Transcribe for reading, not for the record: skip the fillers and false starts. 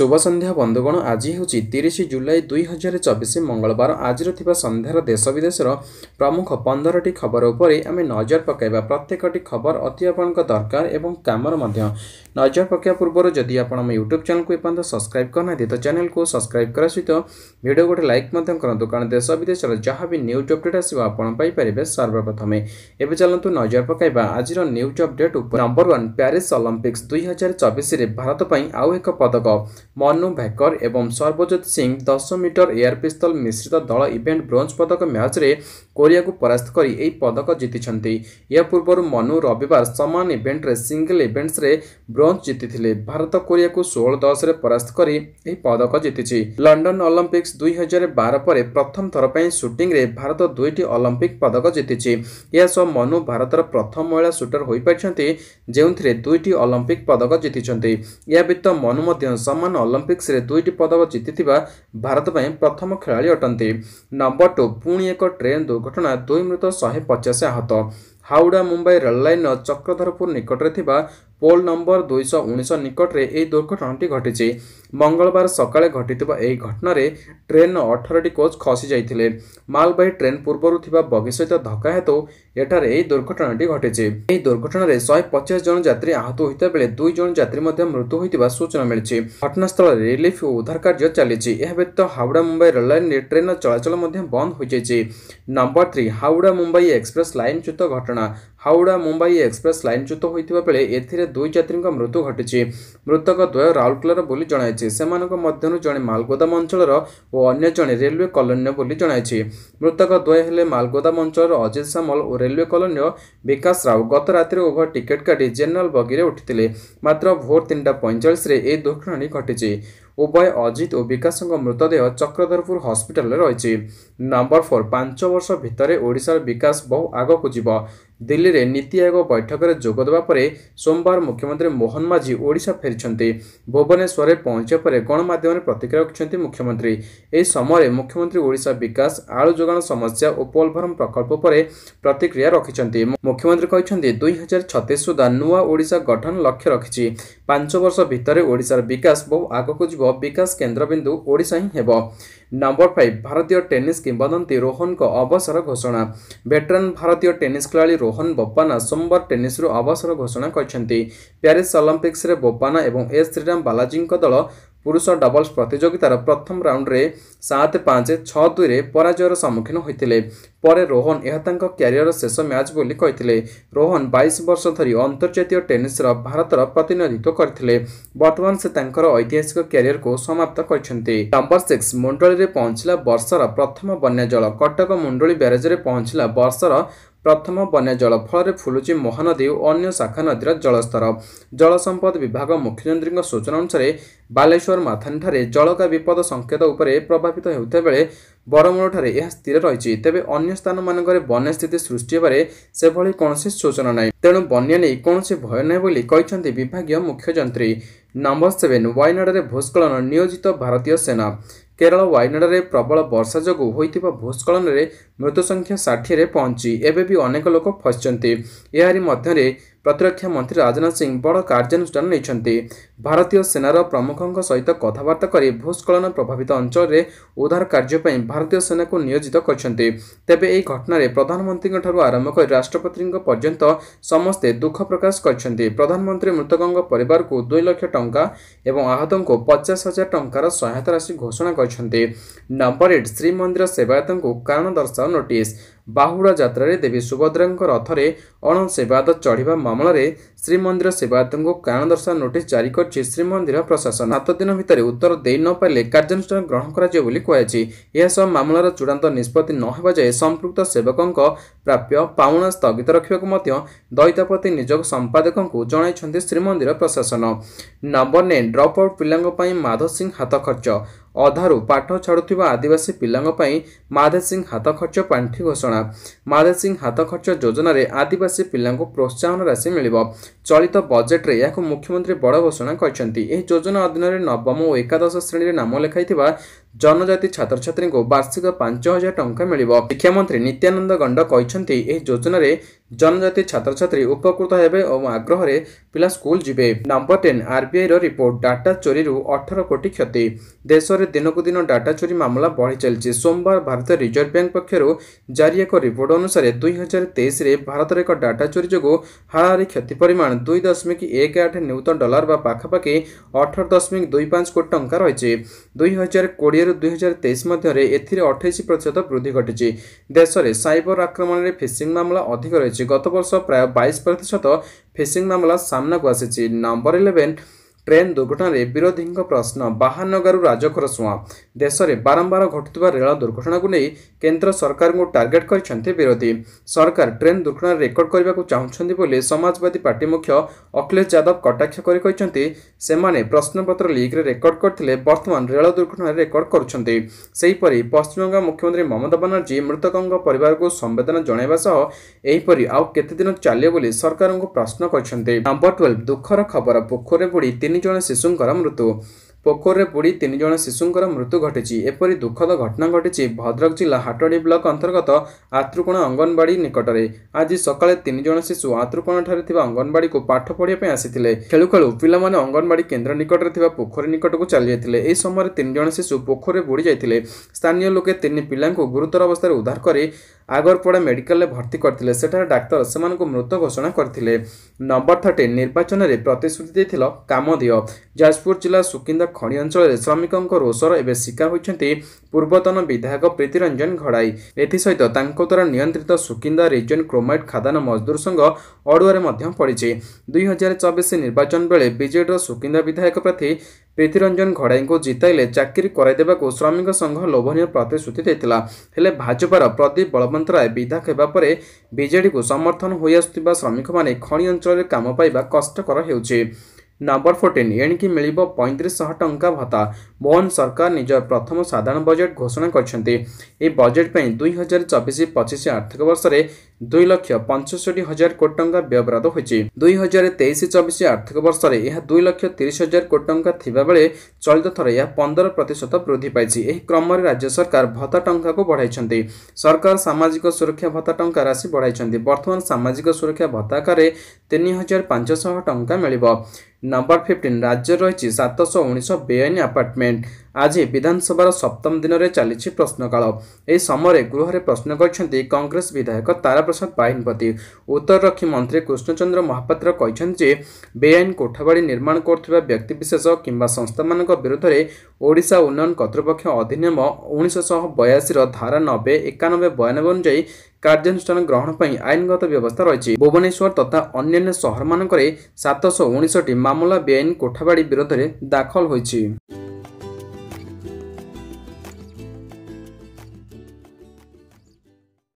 शुभ संध्या बंधुगण आज हूँ 30 जुलाई 2024 मंगलवार। आज संध्यार देश विदेशर प्रमुख 15टी खबर उपर आम नजर पकाइबा। प्रत्येकटी खबर अति आपण दरकार एवं कामर मध्य। नजर पकाइबा पूर्व जदि आप यूट्यूब चैनल को एपर्यंत सब्सक्राइब करना तो चैनल को सब्सक्राइब करा सहित वीडियो गोटे लाइक करूँ, कारण देश विदेश जहाँ भी न्यूज अपडेट आसपारे सर्वप्रथम। एवं चलतु नजर पकाइबा आज news update. Number 1 Paris Olympics 2024 Bharat पर आउ एक पदक। मनु भाकर एवं सर्वजित सिंह 10 मीटर एयर पिस्तल मिश्रित दल इवेंट ब्रोंज पदक मैच रे कोरिया को परास्त करी एई पदक जीति। या पूर्व मनु रविवार समान इवेंट रे सिंगल इवेंट्स रे ब्रोंज जीति। भारत कोरिया को 16-10 रे परास्त करी एई पदक जीति। लंडन ओलंपिक्स 2012 पर प्रथम थर पर शूटिंग रे भारत 2टी ओलंपिक पदक जीति। या सह मनु भारतर प्रथम महिला शूटर होई पाछंती जेउथिरे 2टी ओलंपिक पदक जीति। या व्यतीत मनु मध्य समान ओलंपिक्स रे 2टी पदक जीति भारत ପାଇଁ प्रथम खेलाड़ी अटंती। नंबर 2 पुणी एक ट्रेन दुर्घटना 2 मृत 150 आहत। हावड़ा मुंबई रेल लाइन चक्रधरपुर निकट में थिबा पोल नंबर 219 निकट में यह दुर्घटना घटी। मंगलवार सकाळे घटिथिबा एही घटना रे ट्रेन 18टी कोच खसी जाइथिले। मालबाही ट्रेन पूर्वरु थिबा बगी सहित धक्का हेतु एठारे एही दुर्घटना घटी। एही दुर्घटना रे 150 जन यात्री आहत होइता बेले 2 जन यात्री मध्ये मृत्यु होइतिबा सूचना मिलिछि। घटनास्थल रिलीफ और उद्धार कार्य चलिछि। एहा व्यतीत हावड़ा मुंबई रेल लाइन रे ट्रेन चलाचल मध्ये बंद हो जाइछि। Number 3 Howrah Mumbai express line च्युत घटना। हावड़ा मुंबई एक्सप्रेस लाइन च्युत होइतिबा बेले एथिरे 2 यात्री मृत्यु घटी। मृतक द्वय राउरकेलार बोली जणाइछि। सेमानक मध्यरु जणे मालगोदाम अंचलर और अन्य जणे रेलवे कॉलोनी बोली जणाइछि। मृतक द्वय हेले मालगोदाम अंचलर अजित सामल और रेलवे कॉलोनी विकास राव। गत राति उभय टिकेट काटी जनरल बगी रे उठिथिले, मात्र भोर 3:45 रे ए दुर्घटना घटी। उभय अजित और विकास मृतदेह चक्रधरपुर हॉस्पिटल रही। नंबर 4 5 वर्ष भितर ओडिशार विकास बहु आगक जीव। दिल्ली रे नीति आयोग बैठक में जोगदेवा परे सोमवार मुख्यमंत्री मोहन माझी ओडिशा फेरिछन्ति। भुवनेश्वर में पहुंचा पर गणमाध्यम प्रतिक्रिया रखिछन्ति मुख्यमंत्री। एही समय मुख्यमंत्री ओडिशा विकास आलु जोगाण समस्या और पोलभरम प्रकल्प पर प्रतिक्रिया रखिछन्ति। मुख्यमंत्री कहिछन्ति 2036 सुधा नुआ ओडिशा गठन लक्ष्य रखिछि। 5 वर्ष भितर ओडिशार विकास बहु आगक जीव। विकास केन्द्रबिंदु ओडिशा ही हेबो। नंबर 5 भारतीय टेनिस किंवदंती रोहन को अवसर घोषणा। वेटरान भारतीय टेनिस खिलाड़ी रोहन बोप्पाना सोमवार टेनिस रो अवसर घोषणा करछन्ती। पेरिस ओलंपिक्स रे बोप्पाना एवं एस श्रीराम बालाजी दल पुरुष डबल्स प्रतियोगितार प्रथम राउंड रे 7-5 6-2 रे पराजयर सम्मुखीन होइतिले। परे रोहन यह तांको क्यारियर शेष मैच बोली कहिथिले। रोहन 22 वर्ष धरी अंतर्जातीय टेनिस रो भारतर प्रतिनिधित्व करथिले। वर्तमान से तांकर ऐतिहासिक क्यारियर को समाप्त करछन्ती। नंबर 6 मुंडली रे पहुंचला वर्षर प्रथम बन्या जल। कटक मुंडली ब्यारेज रे पहुंचला वर्षर प्रथम बन्या जल। फल फुलुची महानदी और अन्य शाखा नदीर जलस्तर। जल संपद विभाग मुख्यमंत्री सूचना अनुसार बालेश्वर माथानी जल का विपद संकेत उपरे प्रभावित होता बेले बरमूल ठारे यह स्थिर रही। तेबे अन्य स्थान मानक बन्या स्थिति सृष्टि होबारे से भली कौनसी सूचना नहीं, तेणु बन्या नहीं कौनसी भय नहीं बोली कहिसंती विभागीय मुख्य जंत्री। नंबर 7 वायनाड रे भूस्खलन नियोजित भारतीय सेना। केरल वायनाड रे प्रबल वर्षा जोगु होइतिबा भूस्खलन रे मृत्यु संख्या 60 रे पहुंची। एबे भी अनेक लोक फसिचंती। एहारी मध्यरे प्रतिरक्षा मंत्री राजनाथ सिंह बड़ कार्यानुष्ठान नैछंती। भारतीय सेनार प्रमुखों सहित कथबार्ता करी भूस्खलन प्रभावित अंचल रे उद्धार कार्य पई भारतीय सेना को नियोजित करछंती। तेबे एही घटना रे प्रधानमंत्री ठारू आरंभ कर राष्ट्रपति पर्यंत समस्ते दुख प्रकाश करछंती। प्रधानमंत्री मृतकों परिवार को 2 लाख टंका एवं आहतों को 50,000 टंकार सहायता राशि घोषणा करछंती। नंबर 8 श्रीमंदिर सेवायतों को कारण दर्शाओ नोटिस। बाहुड़ा यात्रा रे देवी सुभद्रा रथरे अण सेवायत चढ़ा मामला रे श्रीमंदिर सेवायतों को कारण दर्शा नोटिस जारी कर श्रीमंदिर प्रशासन। 7 दिन भितर उत्तर दे न पाइले कार्यानुष्ठान ग्रहण कर मामलार चूड़ांत निष्पत्ति न हेबा जाए संपृक्त सेवकों प्राप्य पाउणा स्थगित रखा दैतापति निजोग संपादकों को जणाइछन्ति श्रीमंदिर प्रशासन। नंबर 9 ड्रप आउट पिलांग पई माधव सिंह हाथ खर्च। अधारू पाठ छाड़ुथिबा आदिवासी पिलांग पई माधव सिंह हाथ खर्च पांठी घोषणा। माधव सिंह हाथ खर्च योजना रे आदिवासी पिलांग प्रोत्साहन राशि मिलिबो। चलित बजेट रे याको मुख्यमंत्री बड़ घोषणा करछन्ती। एही योजना अधीन रे नवम और एकादश श्रेणी रे नाम लेखाइथिबा जनजाति छात्र छात्री को वार्षिक 5,000 टंका मिलिबो। शिक्षा मंत्री नित्यानंद गंड कहते एही योजना रे जनजाति छात्र छात्री उपकृत हेबे और आग्रह रे पिला स्कूल जिबे। नंबर 10 आरबीआई रो रिपोर्ट डाटा चोरी रु 18 कोटी क्षति। देश में दिनकू दिन डाटा चोरी मामला बढ़ी चलछि। सोमवार भारतीय रिजर्व बैंक पक्षरु जारी एक रिपोर्ट अनुसार 2023 रे भारत रे एक डाटा चोरी जोगु हाराहारी क्षति परिमाण 2.18 न्यूटन डॉलर बा पाखापाखि 18.25 कोटी टंका रही। 2020 ରୁ 2023 ମଧ୍ୟରେ ଏଥିରେ 28% ବୃଦ୍ଧि ଘଟିଛି। ଦେଶରେ ସାଇବର ଆକ୍ରମଣରେ ଫିସିଂ ମାମଲା ଅଧିକ ରହିଛି। ଗତ ବର୍ଷ ପ୍ରାୟ 22% ଫିସିଂ ମାମଲା ସାମ୍ନାକୁ ଆସିଛି। ନମ୍ବର 11 ट्रेन दुर्घटन विरोधी प्रश्न बाहानगारु राजखर सुआ। देश में बारंबार घटुवा रेल दुर्घटना को नहीं केंद्र सरकार को टार्गेट करछन्ते विरोधी। सरकार ट्रेन दुर्घटना रेकर्ड करने को चाहते बोली समाजवादी पार्टी मुख्य अखिलेश यादव कटाक्ष करते सेमाने प्रश्नपत्र लीक रे रेकर्ड करथिले वर्तमान रेल दुर्घटना रेकर्ड करुछन्ते। सेहीपरि पश्चिमबंग मुख्यमंत्री ममता बनर्जी मृतकों परिवार को संवेदना जणाइबा सह एहीपरि आउ केते दिन चलियो बोली सरकार को प्रश्न करछन्ते। नंबर 12 दुखर खबर पोखरे बुड़ी 3 जन शिशुंकर मृत्यु। पोखरे बुड़ी 3 जन शिशुंकर मृत्यु घटी। एपरी दुखद घटना घटी भद्रक जिला हाटडी ब्लॉक अंतर्गत आत्रुकोण अंगनवाड़ी निकटरे। आज सकाळे 3 जन शिशु आत्रुकोण ठारे थिबा अंगनवाड़ी को पाठ पढ़िया पे आसीथिले। खेलु खेलु पिलामाने अंगनवाड़ी केन्द्र निकटरे थिबा पोखरी निकट को चली जाइथिले। एही समय 3 जन शिशु पोखरे बुड़ी जाइथिले। स्थानीय लोके 3 पिलांको गुरुतर अवस्था उद्धार करी आगरपड़ा मेडिकल भर्ती करथिले। सेठारे डाक्टर सेमानकु मृत घोषणा करथिले। नंबर 13 निर्वाचन रे प्रतिश्रुति देथिलो काम दियो। जाजपुर जिला सुकिंदा खणी अंचल श्रमिकों रोषर एवं शिकार होती पूर्वतन विधायक प्रीतिरंजन घड़ाई। एसत द्वारा नियंत्रित सुकिंदा रिजन क्रोमाइट खादान मजदूर संघ अड़ुआरे पड़ी। 2024 निर्वाचन बेले बीजेडी सुकिंदा विधायक प्रार्थी प्रीतिरंजन घड़ाई को जिताइले चाकरी कराइदेवा श्रमिक संघ लोभनीय प्रतिश्रुति देता। हेले भाजपार प्रदीप बलवंत राय विधायक होगा बीजेडी को समर्थन हो आसुथिबा श्रमिक माने खणी अंचल काम पाइबा कष्टकर हेउछि। नंबर 14 एणिकी मिलिबो 3500 टंका भत्ता। मोहन सरकार निज प्रथम साधारण बजेट घोषणा करछन्ते। ए बजेट पई 2024-25 आर्थिक वर्ष रे 2,65,000 कोटी टंका व्ययबराद होइछि। 2023-24 आर्थिक वर्ष रे यह 2,30,000 कोटी टंका थिबा बेले चलित थर यह 15% वृद्धि पाइछि। एही क्रम रे राज्य सरकार भत्ता टंका को बढ़ाइछन्ते। सरकार सामाजिक सुरक्षा भत्ता टंका राशि बढ़ाइछन्ते। वर्तमान सामाजिक सुरक्षा भत्ता आकार 3,500 टंका मिलिबो। नंबर 15 राज्य रही 719 बेआईन अपार्टमेंट। आज विधानसभा सप्तम दिन में चली प्रश्नकाल। यह समय गृह में प्रश्न करछन्ते कांग्रेस विधायक तारा प्रसाद बाहिनपति। उत्तर रखी मंत्री कृष्णचंद्र महापात्र कहते बेआईन कोठाबाड़ी निर्माण करुवा व्यक्तिविशेष किंबा संस्था मान विरोध में ओडिशा उन्नयन कर्तृपक्ष अधिनियम 1982 धारा 90, 91, 92 अनुଯାयी कार्यानुष्ठान ग्रहण पर आईनगत व्यवस्था रही। भुवनेश्वर तथा अन्य शहर मानक 719 मामला बेआईन कोठाबाड़ी विरोध में दाखल होइछि।